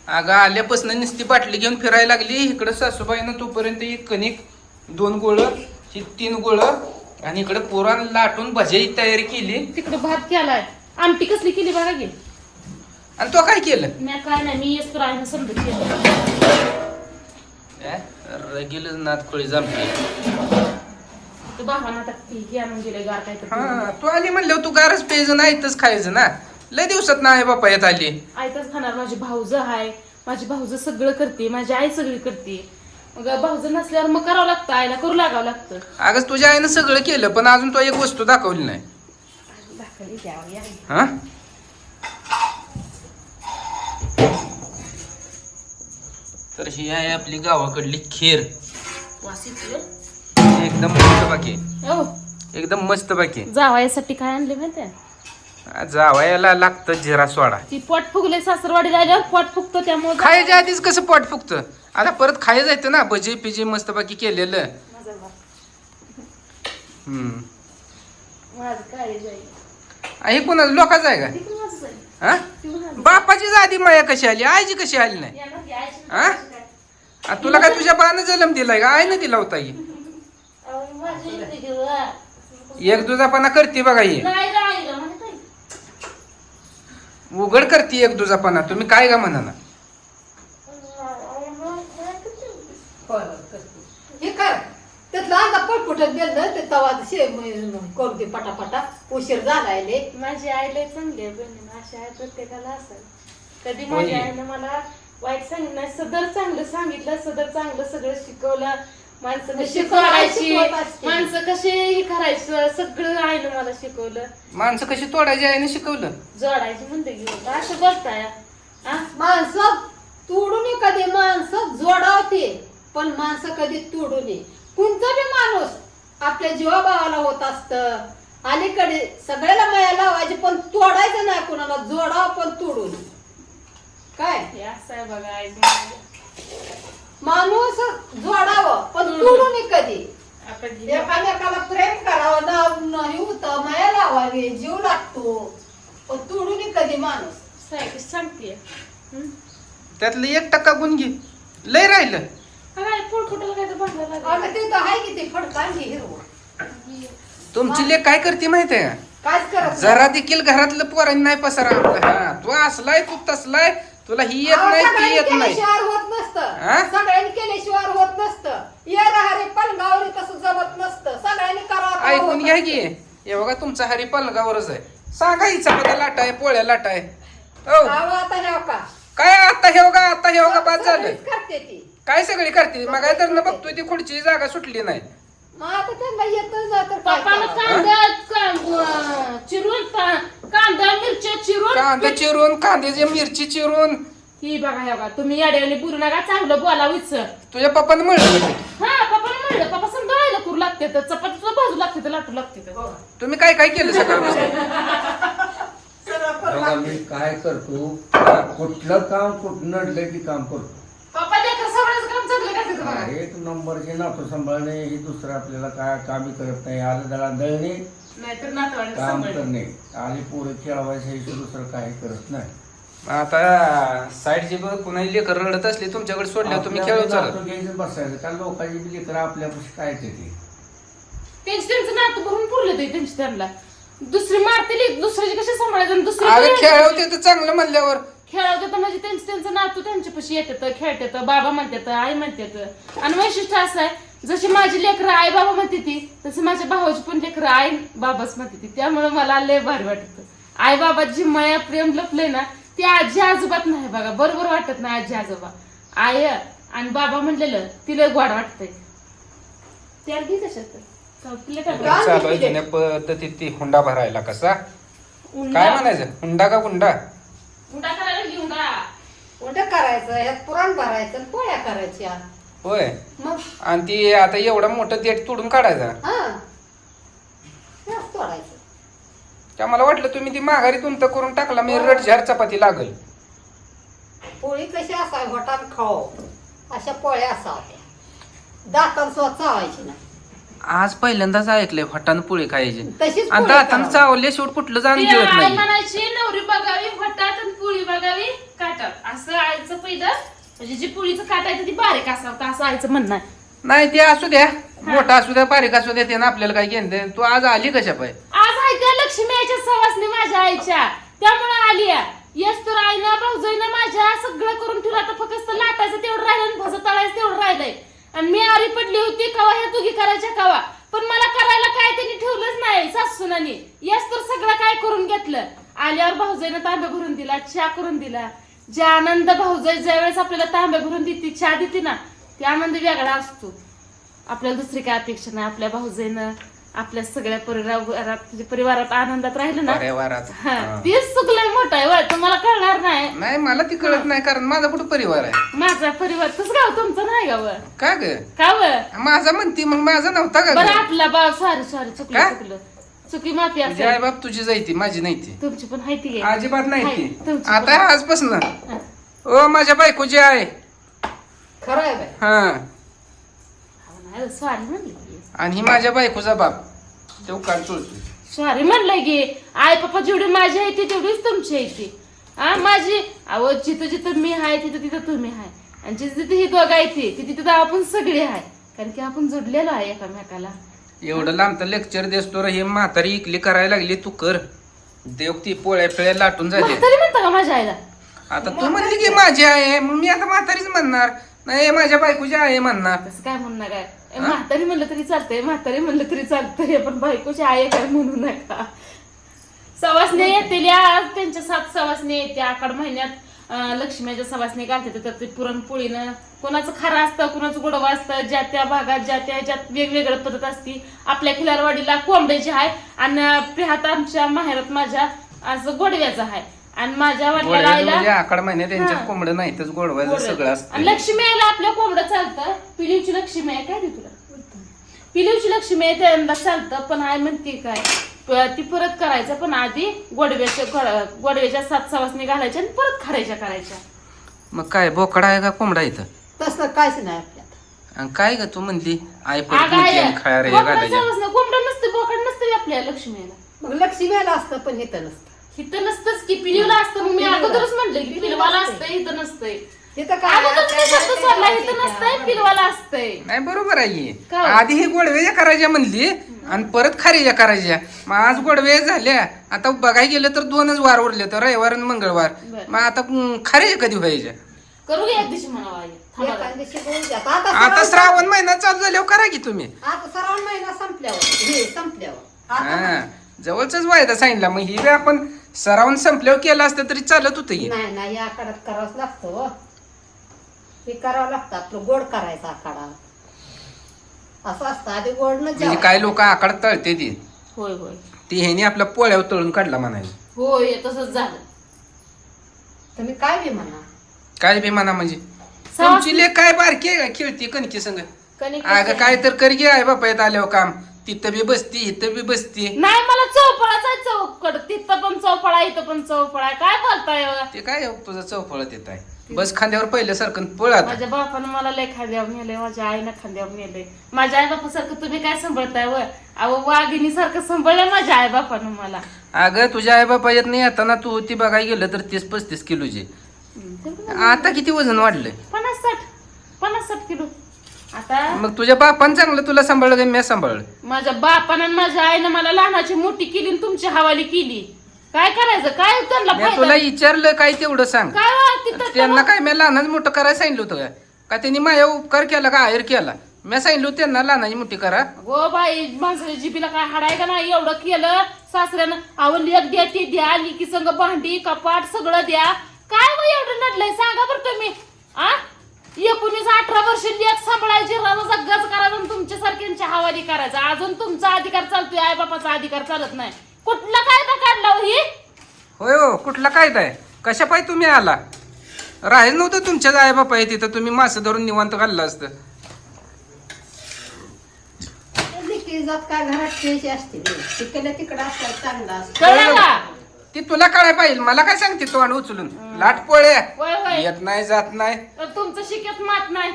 अगं आल्यापासून नुसती बाटली घेऊन फिरायला लागली. इकडं सासूबाईनं तोपर्यंत एक कणिक 2 गोळं ही 3 गोळं आणि इकडे पुराण लाटून भज्याची तयारी केली. तिकडे भात केलाय. आमटी कसली केली बघा की. आणि तो काय केलं? मी काय नाही, मी येस राहिलं समजत केलं. रगीलच नात खोळी जमते. तू बाबांना टाकते की आणून गेले गार काय हा तू आली म्हणल्यावर तू गारच प्यायचं ना इथंच खायचं ना. लय दिवसात नाही बापा येत आली. आयतच खाणार. माझी भाऊज आहे, माझी भाऊज सगळं करते, माझी आई सगळी करते. मग भाऊज नसल्यावर मग करावं लागतं, आईला करू लागावं लागतं. अगं तुझ्या आईनं सगळं केलं पण अजून तो एक वस्तू दाखवली नाही. दाखवली द्यावं या. हा तर ही आहे आपली गावाकडली खीर. वासित एकदम मस्त बाकी. हो एकदम मस्त बाकी. जावायसाठी काय आणले माहितीये? जावयाला लागतं जिरा सोडा. ती पोट फुगले सासरवाडीला आल्यावर पोट फुगतो त्यामुळे खायच्या आधीच कसं पोट फुगतं. आता परत खायचं येतं ना भजी पिजी मस्त बाकी केलेलं. माझं काय जाईल हे कोणा लोकांचं आहे का? हा बापाची आधी माया कशी आली, आईची कशी आली नाही? हा तुला काय तुझ्या बानं जन्म दिलाय का? आईनं दिला होता ही. एक दुजापणा करते बघा ही. उघड करते एक दुजापणा. तुम्ही काय का म्हणा ना. हे कर त्यातलं आता पटपुटत गेलं ते तवा करू दे पटापटा. उशीर झालाय. माझी आई लय चांगली आहे बहिणी. अशी आहे प्रत्येकाला असेल. कधी माझ्या आईने मला वाईट सांगितलं नाही, सदर चांगलं सांगितलं, सदर चांगलं सगळं शिकवलं. माणसं कशी करायची, माणसं कशी हे करायचं सगळं आईनं मला शिकवलं. माणसं कशी तोडायची आईने शिकवलं. जोडायची म्हणते की असं बोलताय. माणसं तोडू नये कधी, माणसं जोडावते पण माणसं कधी तोडू नये. कोणता बी माणूस आपल्या जीवाभावाला होत असतं. अलीकडे सगळ्याला माया लावायची पण तोडायचं नाही कोणाला. जोडावं पण तोडू नये. काय असं आहे बघा आई. माणूस जोडावं पण तोडू नये कधी. एकामेकाला प्रेम करावं, नाही होतं माया लावावी, जीव लागतो पण तोडू नये कधी माणूस. सांगते त्यातलं 1% गुण घे. लय राहिलं. अगं ते तर आहे की ते फडकांची हिरवं. तुमची लेक काय करते माहितीये का? कायच करत जरा देखील घरातलं पोरांनी नाही पसारा आपला. हा तू असलाय तू तसलाय, तुला ही येत नाही ती येत नाही. केल्याशिवाय होत नसतं. सगळ्यांनी केल्याशिवाय होत नसतं. ये हरी पलगावरी तसं जमत नसतं. सगळ्यांनी करावं. ऐकून घ्या की हे बघा तुमचा हरी पलगावरच आहे. सांगा ही चपात्या लाटाय पोळ्या लाटाय. हो आता हे का काय आता हे बघा आता हे बघा बाद झालं. करते ती काय सगळी करते मग काय तर बघतोय ती खुर्ची जागा सुटली नाही. मग आता त्यांना येतच ना तर पप्पानं कांदा चिरून कांदा मिरच्या चिरून कांदा चिरून कांद्याची मिरची चिरून. ही बघा हे बघा तुम्ही याड्याने बोलू नका, चांगलं बोलावीच. तुझ्या पप्पानं म्हणलं हा पप्पाने म्हणलं पप्पा संध्याकाळला करू लागते तर चपाती सुद्धा भाजू लागते तर लाटू लागते. तुम्ही काय काय केलं सकाळपासून? बघा मी काय करतो, कुठलं काम कुठं नडलं की काम करतो. पप्पा लेकर सगळंच काम चांगलं करते तुम्हाला. एक नंबरचे नातू सांभाळणे हे दुसरं आपल्याला काय कामही करत नाही. आलं दळा दळणे नाहीतर नातवाने काम सांभाळते. करणे आली पोरं खेळवायचं हे दुसरं काही करत नाही. आता साईडची पुन्हा लेकर रडत असली तुमच्याकडे सोडल्या तुम्ही खेळू आपल्या चालत. नातू घ्यायचं बसायचं कारण लोकांची बी लेकरं आपल्यापाशी काय ते त्यांचं नातं भरून पुरलं ते त्यांची त्यांना. दुसरी मारतील दुसऱ्याची कशी सांभाळायचं आणि दुसरी अगं खेळवते तर चांगलं म्हणल्यावर खेळवतात म्हणजे त्यांचं नातू त्यांच्यापाशी येतात, खेळतात, बाबा म्हणतात, आई म्हणतात. आणि वैशिष्ट्य असं आहे जशी माझी लेकरं आई बाबा म्हणते ती तसं माझ्या भावाची पण लेकरं आई बाबाच म्हणते ती. त्यामुळे मला लय भारी वाटत. आई बाबाची माया प्रेम लपले ना ती आजी आजोबात नाही बघा. बरोबर वाटत नाही आजी आजोबा. आई आणि बाबा म्हणलेलं तिला गोड वाटतंय. त्या घे कशात चालू आहे जुन्या पद्धतीत ती हुंडा भरायला कसा काय म्हणायचं हुंडा का गुंडा? हुंडा करायला घेऊन उलट करायचं ह्यात पुराण भरायचं आणि पोळ्या करायच्या. होय मग आणि ती आता एवढा मोठं देठ तोडून काढायचा. हा तोडायचं. त्या मला वाटलं तुम्ही ती माघारी तुमचं करून टाकला मी रटझार चपाती लागल. पोळी कशी असावी होटान खाओ अशा पोळ्या असाव्या. दातान सुद्धा चावायची ना. आज पहिल्यांदाच ऐकलंय फटान पोळी खायची. तशीच आणि पोळी दातान करावी. चावले शेवट कुठलं जाण घेत आई नाही. म्हणायची नवरी बघावी फटात आणि पोळी बघावी काटात असं आईचं घ्यायचं पहिलं, म्हणजे जी पोळीचं काट आहे ती बारीक असावं असं आईचं म्हणणं आहे. नाही ते असू द्या, मोठा असू द्या बारीक असू द्या, त्यानं आपल्याला काय घेणं. तू आज आली कशा पाय? आज आहे त्या लक्ष्मी आईच्या सवासनी माझ्या आईच्या, त्यामुळे आली आहे. यस तर आईनं भाऊजाईनं माझ्या सगळं करून ठेवलं, आता फक्त लाटायचं तेवढं राहिलं आणि भसं तळायचं तेवढं राहिलंय. आणि मी आरी पडली होती कवा ह्या दोघी करायच्या कवा, पण मला करायला काय त्यांनी ठेवलंच नाही सासूनानी. यस तर सगळं काय करून घेतलं. आल्यावर भाऊजाईनं तांब्या भरून दिला, चहा करून दिला. जे आनंद भाऊजाई ज्यावेळेस आपल्याला तांब्या भरून देते, चहा देते ना, ते आनंद वेगळा असतो. आपल्याला दुसरी काय अपेक्षा नाही. आपल्या भाऊजाईनं आपल्या सगळ्या परिवारात आनंदात राहिलं ना, परिवारात तेच चुकलंय मोठं आहे. वय तुम्हाला कळणार नाही. नाही मला ती कळत नाही, कारण माझा कुठं परिवार आहे. माझा परिवार तसं गाव तुमचं नाही गाव का ग? का व माझा म्हणती, मग माझा नव्हता का बरं ग? आपला बाव सॉरी चुकलं का? चुकलं चुकी माफी तुझी असेल. आई बाप तुझी जायती, माझी नाही ती. तुमची पण हाय ती आहे. अजिबात नाही हाय, ती. तुमची आता पण. आजपासून ओ माझ्या बायकोची आहे. खरं आहे बाई. हा, सॉरी म्हणलं की आणि ही माझ्या बायकोचा बाप, तो काल चोळतो. सॉरी म्हणलंय की आई पप्पा जेवढी माझी आहे ती तेवढीच तुमची आहे ती. हा माझी अहो जिथं जिथं मी आहे तिथं तिथं तुम्ही आहे, आणि जिथं तिथं ही दोघं आहे ती तिथं आपण सगळे आहे, कारण की आपण जोडलेलो आहे एकामेकाला. एवढं लांबतं लेक्चर देतो रे. हे म्हातारी इकली करायला लागली, तू कर. देव ती पोळ्या फिळ्या लाटून झाली. म्हातारी म्हणता का माझ्या आईला? आता तू म्हणली की माझी आहे, मग मी आता म्हातारीच म्हणणार नाही, माझ्या बायकोची आहे म्हणणार. तसं काय म्हणणार काय? म्हातारी म्हणलं तरी चालतंय, म्हातारी म्हणलं तरी चालतंय, पण बायकोची आई काय म्हणू नका. सवासने येतील आज, त्यांच्या 7 सवासने येत्या. आखाड महिन्यात लक्ष्मीच्या सवासने घालतात, तर ते पुरणपोळीनं कोणाचं खारं असतं, कोणाचं गोडवा असतं, ज्या त्या भागात ज्या त्या ह्याच्यात वेगवेगळी पद्धत असती. आपल्या खिलारवाडीला कोंबड्याची आहे, आणि प्रिहात आमच्या माहेरात माझ्या आज गोडव्याचं आहे, आणि माझ्या वाटल्या आईला आकड महिने त्यांच्यात कोंबडं नाही तर गोडवायचं सगळं असतं. आणि लक्ष्मी आईला आपल्या कोंबडं चालतं. पिलीवची लक्ष्मी आहे काय रे तुला? पिलीवची लक्ष्मी आहे त्यांना चालतं, पण आई म्हणते काय ती परत करायचं, पण आधी गोडव्याच्या 7 सवासनी घालायच्या आणि परत खारायच्या करायच्या. मग काय बोकडा आहे का कोंबडा इथं? तसलं काहीच नाही आपल्यात. आणि काय ग तू म्हणली आई आग परत आहे. खाया रे कोंबडा घालायच्या. सवासनं, कोंबडं नसते, बोकड नसते आपल्या लक्ष्मीला. मग लक्ष्मीला असतं पण इथं नसतं. इथं नसतंच की, पिलीवला असतं. मग मी अगोदरच म्हटलं की पिलवाला असतंय, इथं नसतंय. तिथं काय अगोदर मी शब्द सोडला, इथं नसतंय, पिलवाला असतंय. नाही बरोबर आहे. का? आधी हे गोडव्या करायच्या म्हणली आणि परत खारीच्या करायच्या. मग आज गोडव्या झाल्या, आता बघायला गेलं तर 2च वार उरले, तर रविवार आणि मंगळवार. बरं. मग आता खारीच्या कधी व्हायच्या? करू एक दिवशी म्हणावं आई. थांबा जरा. एखाद दिवशी बोलू द्या. आता श्रावण महिना चालू झाल्यावर करा की तुम्ही. आता श्रावण महिना संपल्यावर आता हा, जवळच वायदा सांगितला. मग ही वेळ आपण सरावून संपल्यावर केलं असतं तरी चालत होतं की. नाही या आखाड्यात करावंच लागतं हो. हे करावं लागतं, आपलं गोड करायचं आखाडा असं असतं. आधी गोड न म्हणजे काय लोक आकाड तळते ती होय होय ती ह्यानी आपल्या पोळ्यावर तळून काढला म्हणायला. होय तसंच झालं. तुम्ही काय बी म्हणा. काय बी म्हणा म्हणजे तुमची लेक काय बारकी आहे का खेळती कणकी संग? कणिक अगं काय तर कर गे आहे बापा येत आल्यावर काम. तिथं बी बसती इथं बी बसती. नाही मला चौफळाचा आहे, चौकड तिथं पण चौफळा इथं पण चौफळा आहे. काय बोलताय हो? ते काय तुझं चौफळत येत आहे. बस खांद्यावर पहिल्यासारखं पळत. माझ्या बापानं मला लय खांद्यावर नेलंय, माझ्या आईनं खांद्यावर नेलंय. माझ्या आई बापासारखं तुम्ही काय सांभाळताय व? अहो वाघिणी सारखं सांभाळलंय माझ्या आई बापानं मला. अगं तुझ्या आई बापा येत नाही आता ना, तू ती बघायला गेलं तर 30-35 किलोची. आता किती वजन वाढलंय? 50-60 किलो. आता मग तुझ्या बापान चांगलं तुला सांभाळलं का मी सांभाळलं? माझ्या बापानं आणि माझ्या आईनं मला लहानाची मोठी केली आणि तुमची हवाली केली. काय करायचं? काय त्यांना मी फायदा? तुला विचारलं काय तेवढं सांग. काय वा तिथं त्यांना काय मी लहानच मोठं करायला सांगितलं होतं का त्यांनी माझ्या उपकार केला का आहेर केला? मी सांगितलं होतं त्यांना लहानाची मोठी करा. गो बाई माणसाच्या जिबीला काय हाडाय का नाही? एवढं केलं सासऱ्यानं. आवड लेख द्या, ती द्या, लिकी संग भांडी कपाट सगळं द्या. काय मग एवढं नडलंय सांगा बरं तुम्ही. आ 19-18 वर्ष लेख सांभाळायची, राजाचा गज करायचा आणि तुमच्यासारख्यांच्या हवाली करायचा. अजून तुमचा अधिकार चालतोय, आई बापाचा अधिकार चालत नाही. कुठला कायदा काढला हो ही? होय हो, कुठला कायदा आहे? कशा पाय तुम्ही आला? राहील नव्हतं तुमच्या आई बापा आहे तिथं, तुम्ही मासं धरून निवांत घाललं असतं. लेकी जात काय घरात खेळची असते तिकडे तिकडं असतात चांगलं असतं. कळलं का? ती तुला काय पाहिजे? मला काय सांगते तोंड उचलून लाट पोळ्या होय होय येत नाही जात नाही. तर तुमचं शिकत मात नाही.